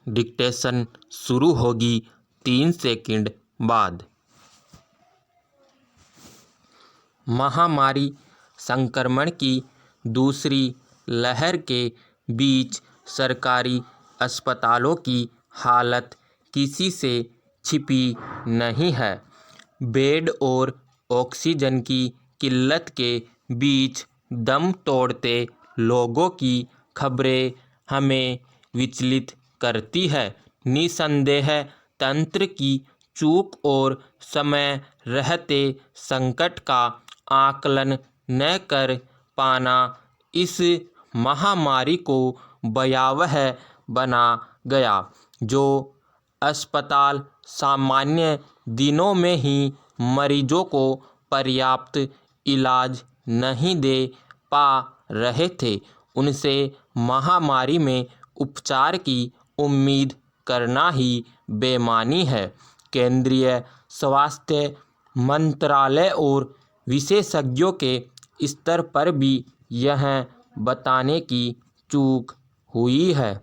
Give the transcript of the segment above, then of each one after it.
Dictation शुरू होगी 3 second बाद। महामारी संक्रमण की दूसरी लहर के बीच सरकारी अस्पतालों की हालत किसी से छिपी नहीं है। बेड और ऑक्सीजन की किल्लत के बीच दम तोड़ते लोगों की खबरें हमें विचलित करती है। निसंदेह तंत्र की चूक और समय रहते संकट का आकलन न कर पाना इस महामारी को भयावह बना गया। जो अस्पताल सामान्य दिनों में ही मरीजों को पर्याप्त इलाज नहीं दे पा रहे थे, उनसे महामारी में उपचार की उम्मीद करना ही बेईमानी है। केंद्रीय स्वास्थ्य मंत्रालय और विशेषज्ञों के स्तर पर भी यह बताने की चूक हुई है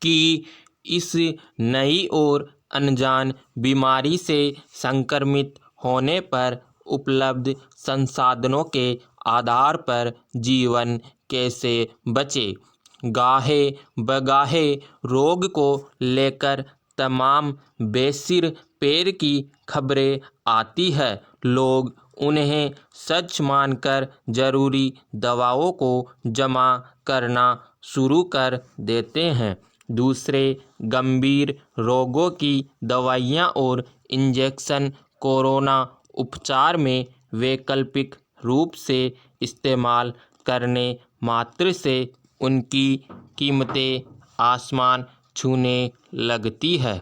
कि इस नई और अनजान बीमारी से संक्रमित होने पर उपलब्ध संसाधनों के आधार पर जीवन कैसे बचे। गाहे बगाहे रोग को लेकर तमाम बेसिर पैर की खबरें आती है। लोग उन्हें सच मानकर जरूरी दवाओं को जमा करना शुरू कर देते हैं। दूसरे गंभीर रोगों की दवाइयां और इंजेक्शन कोरोना उपचार में वैकल्पिक रूप से इस्तेमाल करने मात्र से उनकी कीमतें आसमान छूने लगती है।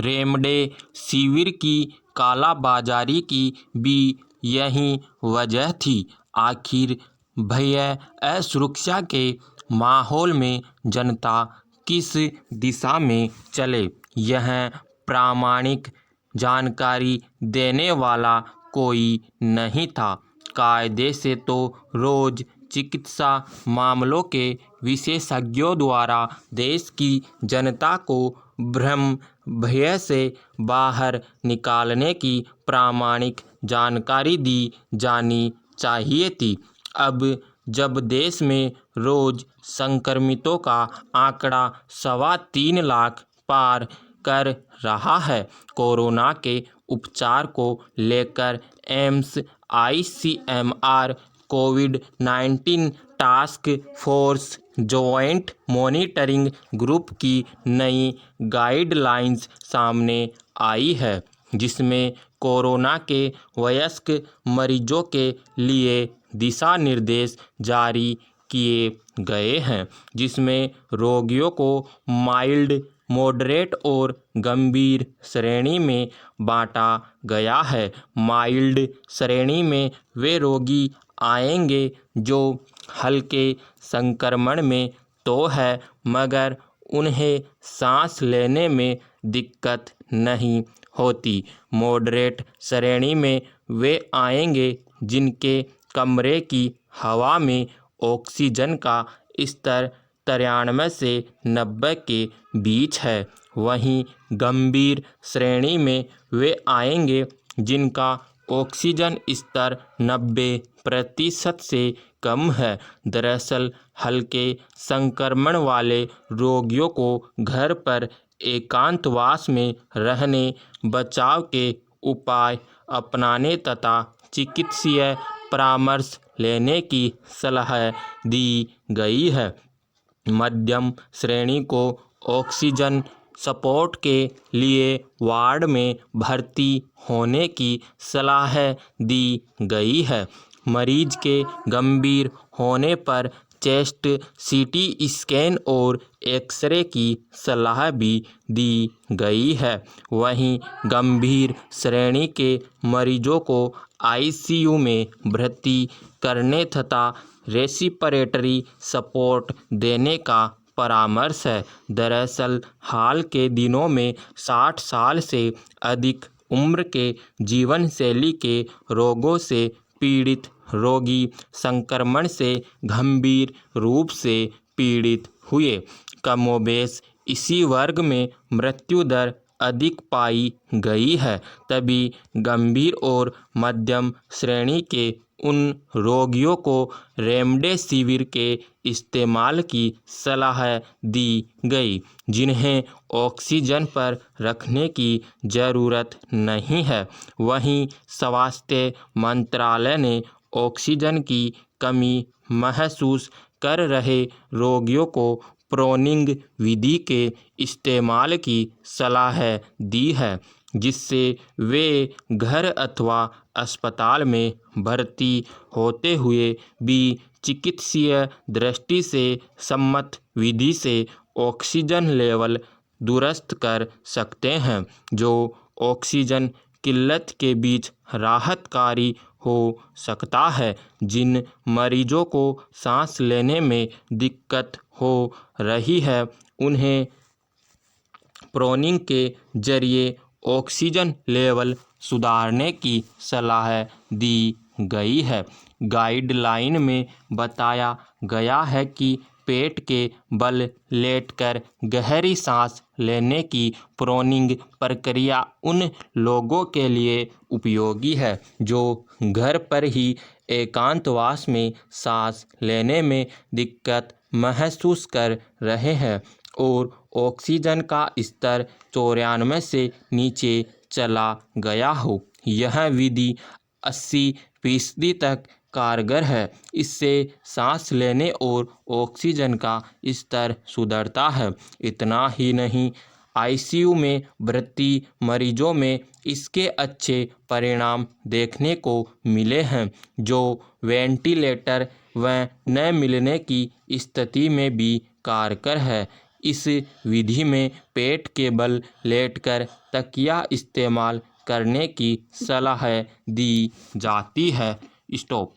रेमडेसिविर की कालाबाजारी की भी यही वजह थी। आखिर भय असुरक्षा के माहौल में जनता किस दिशा में चले, यह प्रामाणिक जानकारी देने वाला कोई नहीं था। कायदे से तो रोज चिकित्सा मामलों के विशेषज्ञों द्वारा देश की जनता को भ्रम भय से बाहर निकालने की प्रामाणिक जानकारी दी जानी चाहिए थी। अब जब देश में रोज संक्रमितों का आंकड़ा 3.25 लाख पार कर रहा है, कोरोना के उपचार को लेकर एम्स ICMR कोविड-19 task force joint monitoring group की नई गाइडलाइंस सामने आई है, जिसमें कोरोना के वयस्क मरीजों के लिए दिशा निर्देश जारी किए गए हैं, जिसमें रोगियों को माइल्ड, मॉडरेट और गंभीर श्रेणी में बांटा गया है। माइल्ड श्रेणी में वे रोगी आएंगे जो हल्के संक्रमण में तो है, मगर उन्हें सांस लेने में दिक्कत नहीं होती। मॉडरेट श्रेणी में वे आएंगे जिनके कमरे की हवा में ऑक्सीजन का स्तर 93 से 90 के बीच है। वहीं गंभीर श्रेणी में वे आएंगे जिनका ऑक्सीजन स्तर 90% से कम है। दरअसल हल्के संक्रमण वाले रोगियों को घर पर एकांतवास में रहने, बचाव के उपाय अपनाने तथा चिकित्सीय परामर्श लेने की सलाह दी गई है। मध्यम श्रेणी को ऑक्सीजन सपोर्ट के लिए वार्ड में भर्ती होने की सलाह दी गई है। मरीज के गंभीर होने पर चेस्ट CT स्कैन और एक्सरे की सलाह भी दी गई है। वहीं गंभीर श्रेणी के मरीजों को ICU में भर्ती करने तथा रेस्पिरेटरी सपोर्ट देने का परामर्श है। दरअसल हाल के दिनों में 60 साल से अधिक उम्र के जीवन शैली के रोगों से पीड़ित रोगी संक्रमण से गंभीर रूप से पीड़ित हुए। कमोबेश इसी वर्ग में मृत्यु दर अधिक पाई गई है, तभी गंभीर और मध्यम श्रेणी के उन रोगियों को रेमडेसिविर के इस्तेमाल की सलाह दी गई जिन्हें ऑक्सीजन पर रखने की ज़रूरत नहीं है। वहीं स्वास्थ्य मंत्रालय ने ऑक्सीजन की कमी महसूस कर रहे रोगियों को प्रोनिंग विधि के इस्तेमाल की सलाह दी है, जिससे वे घर अथवा अस्पताल में भर्ती होते हुए भी चिकित्सीय दृष्टि से सम्मत विधि से ऑक्सीजन लेवल दुरुस्त कर सकते हैं, जो ऑक्सीजन किल्लत के बीच राहतकारी हो सकता है। जिन मरीजों को सांस लेने में दिक्कत हो रही है, उन्हें प्रोनिंग के जरिए ऑक्सीजन लेवल सुधारने की सलाह दी गई है। गाइडलाइन में बताया गया है कि पेट के बल लेटकर गहरी सांस लेने की प्रोनिंग प्रक्रिया उन लोगों के लिए उपयोगी है जो घर पर ही एकांतवास में सांस लेने में दिक्कत महसूस कर रहे हैं और ऑक्सीजन का स्तर 94 से नीचे चला गया हो। यह विधि 80% तक कारगर है। इससे सांस लेने और ऑक्सीजन का स्तर सुधरता है। इतना ही नहीं, आईसीयू में भर्ती मरीजों में इसके अच्छे परिणाम देखने को मिले हैं, जो वेंटिलेटर व न मिलने की स्थिति में भी कारगर है। इस विधि में पेट के बल लेटकर तकिया इस्तेमाल करने की सलाह दी जाती है। स्टॉप।